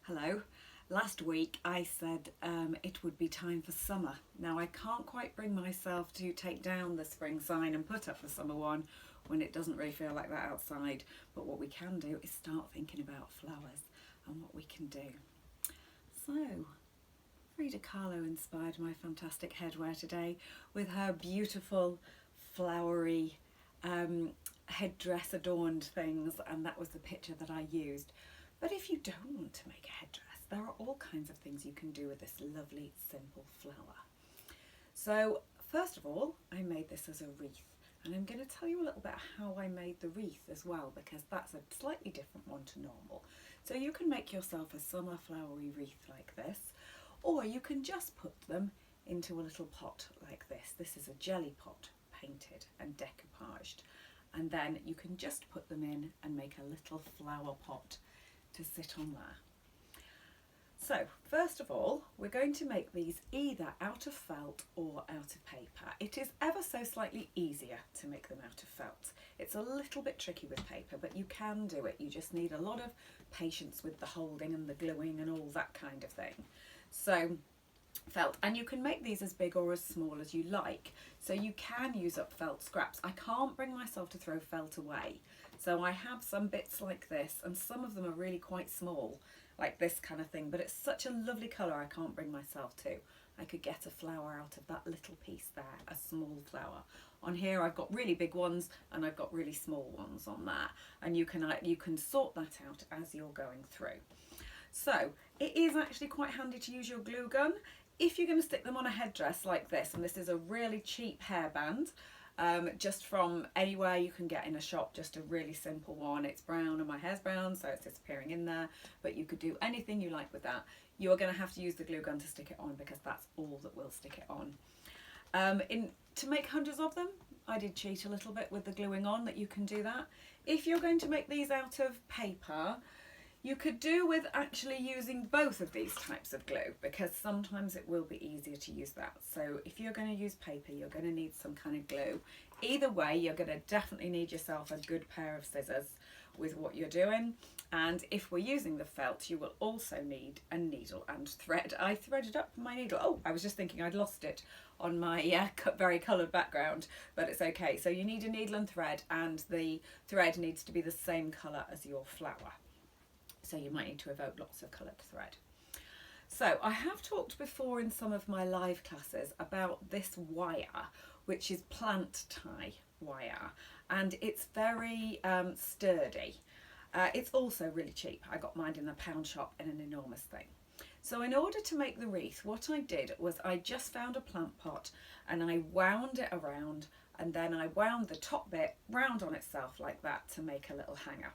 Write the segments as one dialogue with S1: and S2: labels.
S1: Hello. Last week I said it would be time for summer. Now I can't quite bring myself to take down the spring sign and put up the summer one when it doesn't really feel like that outside. But what we can do is start thinking about flowers and what we can do. So, Frida Kahlo inspired my fantastic headwear today with her beautiful flowery headdress adorned things, and that was the picture that I used. But if you don't want to make a headdress, there are all kinds of things you can do with this lovely simple flower. So first of all, I made this as a wreath, and I'm going to tell you a little bit how I made the wreath as well, because that's a slightly different one to normal. So you can make yourself a summer flowery wreath like this, or you can just put them into a little pot like this. This is a jelly pot, painted and decoupaged, and then you can just put them in and make a little flower pot to sit on there. So first of all, we're going to make these either out of felt or out of paper. It is ever so slightly easier to make them out of felt. It's a little bit tricky with paper, but you can do it. You just need a lot of patience with the holding and the gluing and all that kind of thing. So felt, and you can make these as big or as small as you like, so you can use up felt scraps. I can't bring myself to throw felt away, so I have some bits like this, and some of them are really quite small, like this kind of thing, but it's such a lovely colour I can't bring myself to. I could get a flower out of that little piece there, a small flower. On here I've got really big ones and I've got really small ones on that, and you can sort that out as you're going through. So it is actually quite handy to use your glue gun if you're going to stick them on a headdress like this, and this is a really cheap hairband, just from anywhere you can get in a shop, just a really simple one. It's brown and my hair's brown, so it's disappearing in there, but you could do anything you like with that. You're going to have to use the glue gun to stick it on, because that's all that will stick it on. To make hundreds of them, I did cheat a little bit with the gluing on, that you can do that. If you're going to make these out of paper, you could do with actually using both of these types of glue, because sometimes it will be easier to use that. So if you're going to use paper, you're going to need some kind of glue. Either way, you're going to definitely need yourself a good pair of scissors with what you're doing. And if we're using the felt, you will also need a needle and thread. I threaded up my needle. Oh, I was just thinking I'd lost it on my very coloured background, but it's okay. So you need a needle and thread, and the thread needs to be the same colour as your flower. So you might need to evoke lots of coloured thread. So I have talked before in some of my live classes about this wire, which is plant tie wire, and it's very sturdy. It's also really cheap. I got mine in the pound shop in an enormous thing. So in order to make the wreath, what I did was I just found a plant pot and I wound it around, and then I wound the top bit round on itself like that to make a little hanger.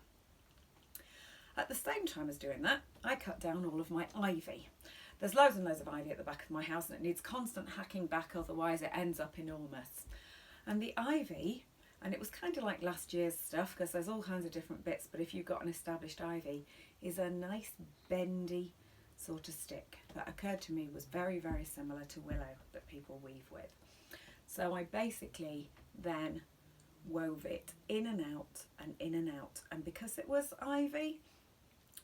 S1: At the same time as doing that, I cut down all of my ivy. There's loads and loads of ivy at the back of my house, and it needs constant hacking back, otherwise it ends up enormous. And the ivy, and it was kind of like last year's stuff, because there's all kinds of different bits, but if you've got an established ivy, is a nice bendy sort of stick that occurred to me was very, very similar to willow that people weave with. So I basically then wove it in and out and in and out, and because it was ivy,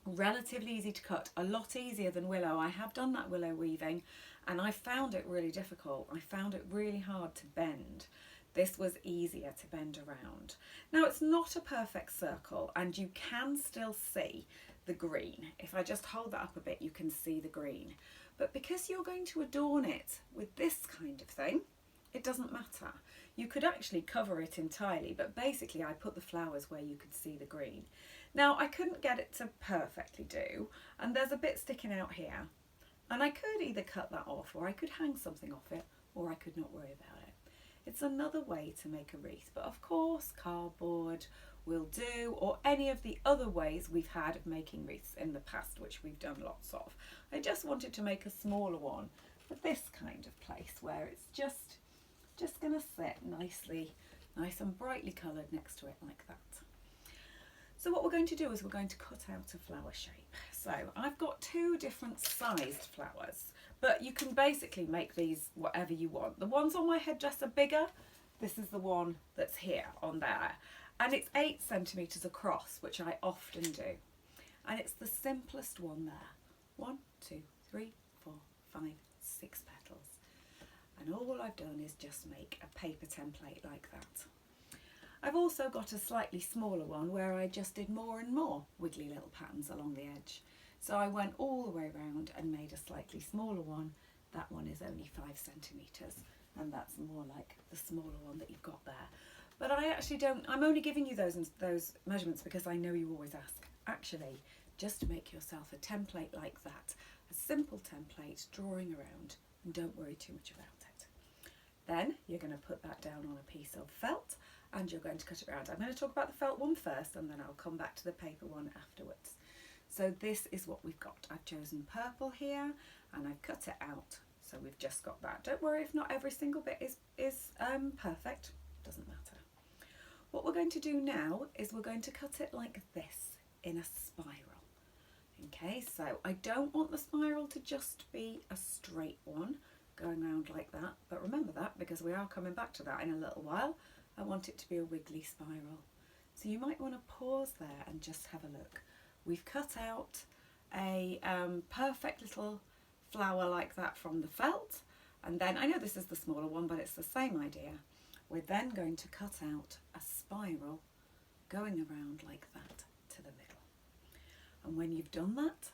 S1: relatively easy to cut, a lot easier than willow. I have done that willow weaving and I found it really difficult. I found it really hard to bend. This was easier to bend around. Now it's not a perfect circle, and you can still see the green. If I just hold that up a bit, you can see the green. But because you're going to adorn it with this kind of thing, it doesn't matter. You could actually cover it entirely, but basically I put the flowers where you could see the green. Now I couldn't get it to perfectly do, and there's a bit sticking out here, and I could either cut that off, or I could hang something off it, or I could not worry about it. It's another way to make a wreath, but of course cardboard will do, or any of the other ways we've had of making wreaths in the past, which we've done lots of. I just wanted to make a smaller one for this kind of place, where it's just going to sit nicely, nice and brightly coloured next to it like that. So what we're going to do is we're going to cut out a flower shape. So I've got two different sized flowers, but you can basically make these whatever you want. The ones on my headdress are bigger. This is the one that's here on there, and it's 8 centimetres across, which I often do. And it's the simplest one there. 1, 2, 3, 4, 5, 6 petals. And all I've done is just make a paper template like that. I've also got a slightly smaller one where I just did more and more wiggly little patterns along the edge. So I went all the way around and made a slightly smaller one. That one is only 5 centimetres, and that's more like the smaller one that you've got there. But I actually don't, I'm only giving you those measurements because I know you always ask. Actually, just make yourself a template like that, a simple template, drawing around, and don't worry too much about it. Then you're going to put that down on a piece of felt and you're going to cut it around. I'm going to talk about the felt one first and then I'll come back to the paper one afterwards. So this is what we've got. I've chosen purple here and I've cut it out. So we've just got that. Don't worry if not every single bit is perfect, doesn't matter. What we're going to do now is we're going to cut it like this in a spiral. Okay, so I don't want the spiral to just be a straight one going around like that, but remember that because we are coming back to that in a little while. I want it to be a wiggly spiral. So you might want to pause there and just have a look. We've cut out a perfect little flower like that from the felt, and then I know this is the smaller one, but it's the same idea. We're then going to cut out a spiral going around like that to the middle. And when you've done that,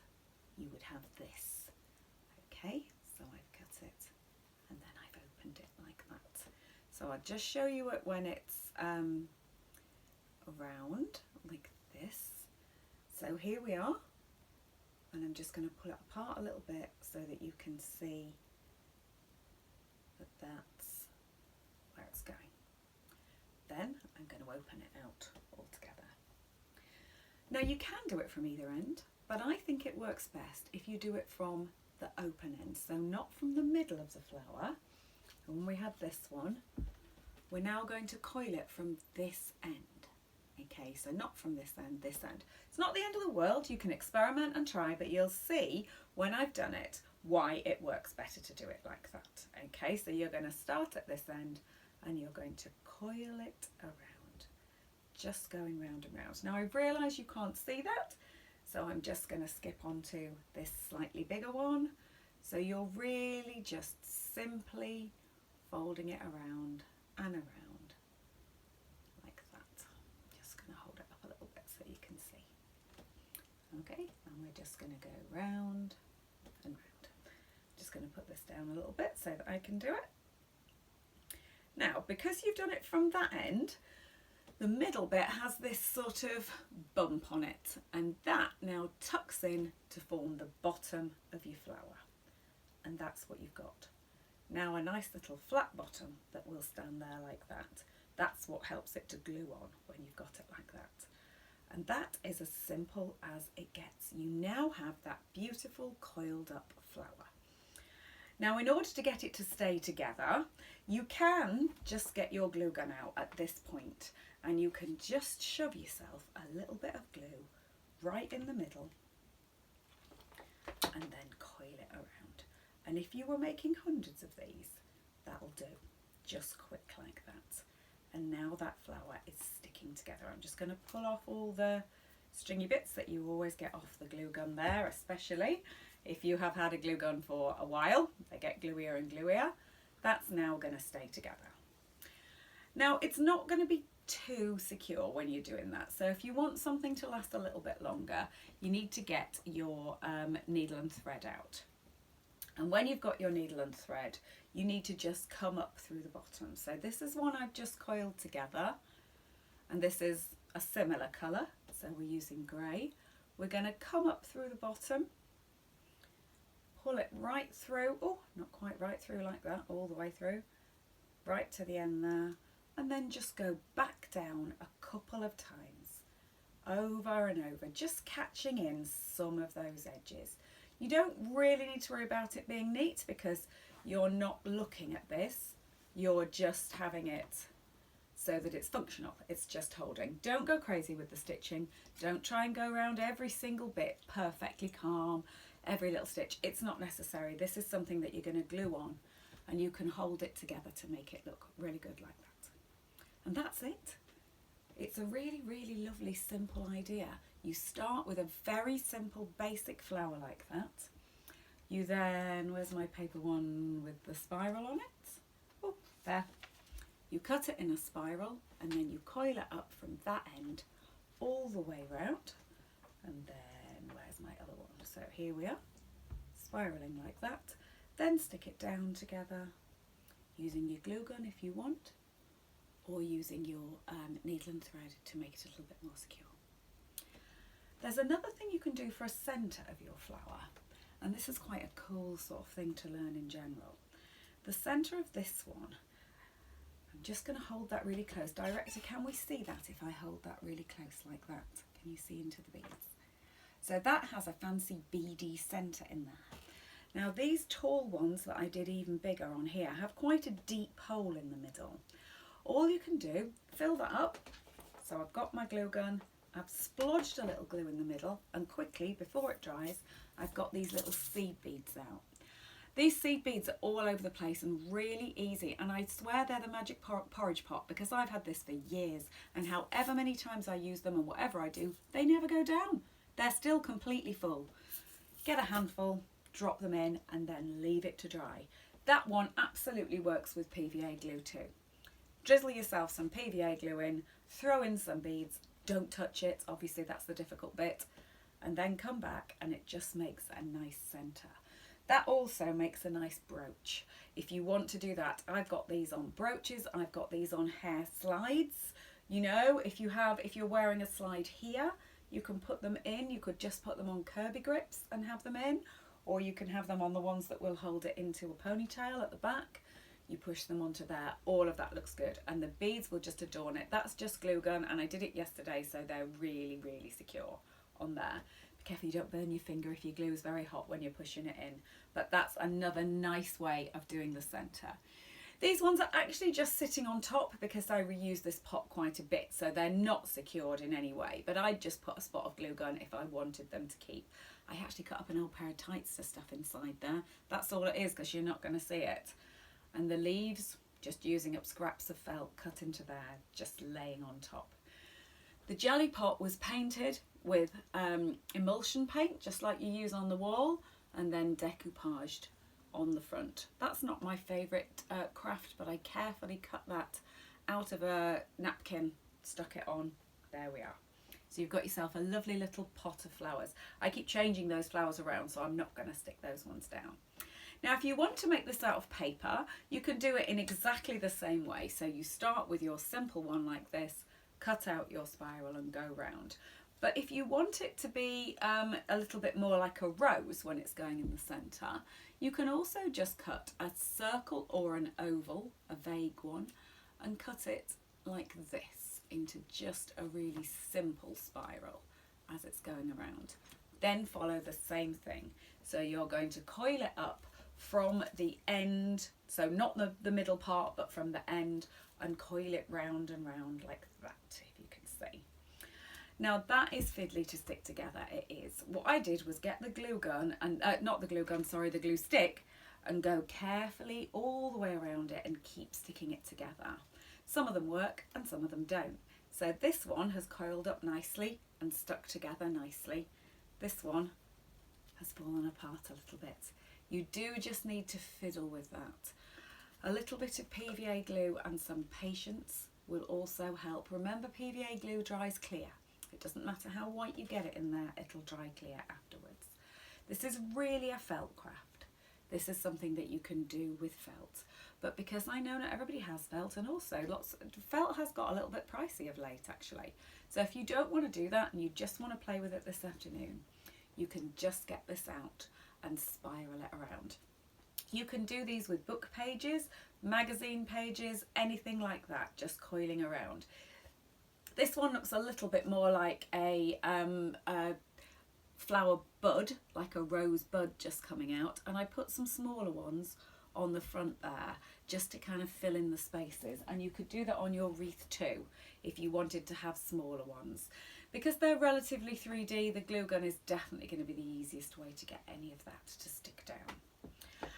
S1: you would have this. Okay, so I've cut it and then I've opened it like that. So I'll just show you it when it's around like this. So here we are, and I'm just going to pull it apart a little bit so that you can see that that's where it's going. Then I'm going to open it out altogether. Now you can do it from either end, but I think it works best if you do it from the open end, so not from the middle of the flower. When we have this one, we're now going to coil it from this end. Okay, so not from this end, this end. It's not the end of the world, you can experiment and try, but you'll see when I've done it why it works better to do it like that. Okay, so you're going to start at this end and you're going to coil it around, just going round and round. Now I've realised you can't see that, so I'm just going to skip on to this slightly bigger one. So you're really just simply folding it around and around like that. Just going to hold it up a little bit so you can see. Okay, and we're just going to go round and round. Just going to put this down a little bit so that I can do it. Now, because you've done it from that end, the middle bit has this sort of bump on it, and that now tucks in to form the bottom of your flower. And that's what you've got. Now a nice little flat bottom that will stand there like that. That's what helps it to glue on when you've got it like that. And that is as simple as it gets. You now have that beautiful coiled up flower. Now in order to get it to stay together, you can just get your glue gun out at this point and you can just shove yourself a little bit of glue right in the middle and then coil it around. And if you were making hundreds of these, that'll do, just quick like that. And now that flower is sticking together. I'm just going to pull off all the stringy bits that you always get off the glue gun there, especially if you have had a glue gun for a while. They get gluier and gluier. That's now going to stay together. Now it's not going to be too secure when you're doing that, so if you want something to last a little bit longer, you need to get your needle and thread out. And when you've got your needle and thread, you need to just come up through the bottom. So this is one I've just coiled together, and this is a similar colour, so we're using grey. We're going to come up through the bottom, pull it right through, oh, not quite right through like that, all the way through, right to the end there, and then just go back down a couple of times, over and over, just catching in some of those edges. You don't really need to worry about it being neat because you're not looking at this, you're just having it so that it's functional, it's just holding. Don't go crazy with the stitching, don't try and go around every single bit perfectly calm, every little stitch, it's not necessary. This is something that you're going to glue on and you can hold it together to make it look really good like that. And that's it. It's a really, really lovely, simple idea. You start with a very simple, basic flower like that. You then, where's my paper one with the spiral on it? Oh, there. You cut it in a spiral and then you coil it up from that end all the way round. And then, where's my other one? So here we are, spiraling like that. Then stick it down together using your glue gun if you want, or using your needle and thread to make it a little bit more secure. There's another thing you can do for a centre of your flower, and this is quite a cool sort of thing to learn in general. The centre of this one, I'm just going to hold that really close. Director, can we see that if I hold that really close like that? Can you see into the beads? So that has a fancy beady centre in there. Now these tall ones that I did even bigger on here have quite a deep hole in the middle. All you can do, fill that up. So I've got my glue gun, I've splodged a little glue in the middle, and quickly, before it dries, I've got these little seed beads out. These seed beads are all over the place and really easy, and I swear they're the magic porridge pot, because I've had this for years, and however many times I use them and whatever I do, they never go down. They're still completely full. Get a handful, drop them in, and then leave it to dry. That one absolutely works with PVA glue too. Drizzle yourself some PVA glue in, throw in some beads, don't touch it, obviously that's the difficult bit, and then come back and it just makes a nice centre. That also makes a nice brooch. If you want to do that, I've got these on brooches, I've got these on hair slides. You know, if you're wearing a slide here, you can put them in. You could just put them on Kirby grips and have them in, or you can have them on the ones that will hold it into a ponytail at the back. You push them onto there, all of that looks good, and the beads will just adorn it. That's just glue gun, and I did it yesterday, so they're really, really secure on there. Be careful you don't burn your finger if your glue is very hot when you're pushing it in, but that's another nice way of doing the centre. These ones are actually just sitting on top because I reuse this pot quite a bit, so they're not secured in any way, but I'd just put a spot of glue gun if I wanted them to keep. I actually cut up an old pair of tights to stuff inside there. That's all it is, because you're not going to see it. And the leaves, just using up scraps of felt cut into there, just laying on top. The jelly pot was painted with emulsion paint, just like you use on the wall, and then decoupaged on the front. That's not my favourite craft, but I carefully cut that out of a napkin, stuck it on. There we are. So you've got yourself a lovely little pot of flowers. I keep changing those flowers around, so I'm not going to stick those ones down. Now, if you want to make this out of paper, you can do it in exactly the same way. So you start with your simple one like this, cut out your spiral and go round. But if you want it to be a little bit more like a rose when it's going in the centre, you can also just cut a circle or an oval, a vague one, and cut it like this into just a really simple spiral as it's going around. Then follow the same thing. So you're going to coil it up from the end, so not the middle part, but from the end, and coil it round and round like that, if you can see. Now that is fiddly to stick together, it is. What I did was get the glue gun, and not the glue gun, sorry, the glue stick, and go carefully all the way around it and keep sticking it together. Some of them work and some of them don't. So this one has coiled up nicely and stuck together nicely. This one has fallen apart a little bit. You do just need to fiddle with that. A little bit of PVA glue and some patience will also help. Remember, PVA glue dries clear. It doesn't matter how white you get it in there, it'll dry clear afterwards. This is really a felt craft. This is something that you can do with felt. But because I know not everybody has felt, and also felt has got a little bit pricey of late actually. So if you don't want to do that and you just want to play with it this afternoon, you can just get this out and spiral it around. You can do these with book pages, magazine pages, anything like that, just coiling around. This one looks a little bit more like a flower bud, like a rose bud just coming out, and I put some smaller ones on the front there just to kind of fill in the spaces, and you could do that on your wreath too if you wanted to have smaller ones. Because they're relatively 3D, the glue gun is definitely going to be the easiest way to get any of that to stick down.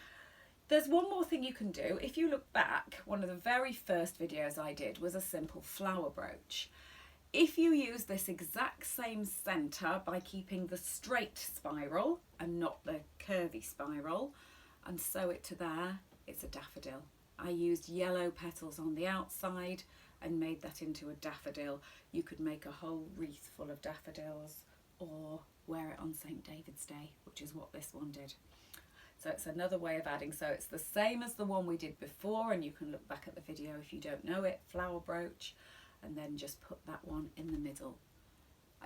S1: There's one more thing you can do. If you look back, one of the very first videos I did was a simple flower brooch. If you use this exact same centre by keeping the straight spiral and not the curvy spiral and sew it to there, it's a daffodil. I used yellow petals on the outside and made that into a daffodil. You could make a whole wreath full of daffodils or wear it on St. David's Day, which is what this one did. So it's another way of adding. So it's the same as the one we did before, and you can look back at the video if you don't know it. Flower brooch, and then just put that one in the middle.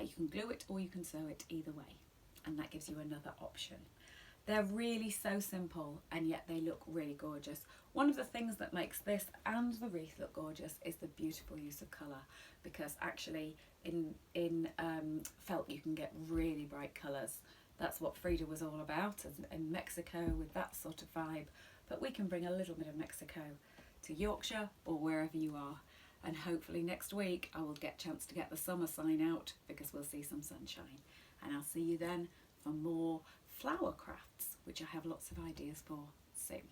S1: You can glue it or you can sew it, either way, and that gives you another option. They're really so simple, and yet they look really gorgeous. One of the things that makes this and the wreath look gorgeous is the beautiful use of colour, because actually in felt you can get really bright colours. That's what Frida was all about in Mexico, with that sort of vibe. But we can bring a little bit of Mexico to Yorkshire or wherever you are. And hopefully next week I will get a chance to get the summer sign out, because we'll see some sunshine. And I'll see you then for more flower crafts, which I have lots of ideas for soon.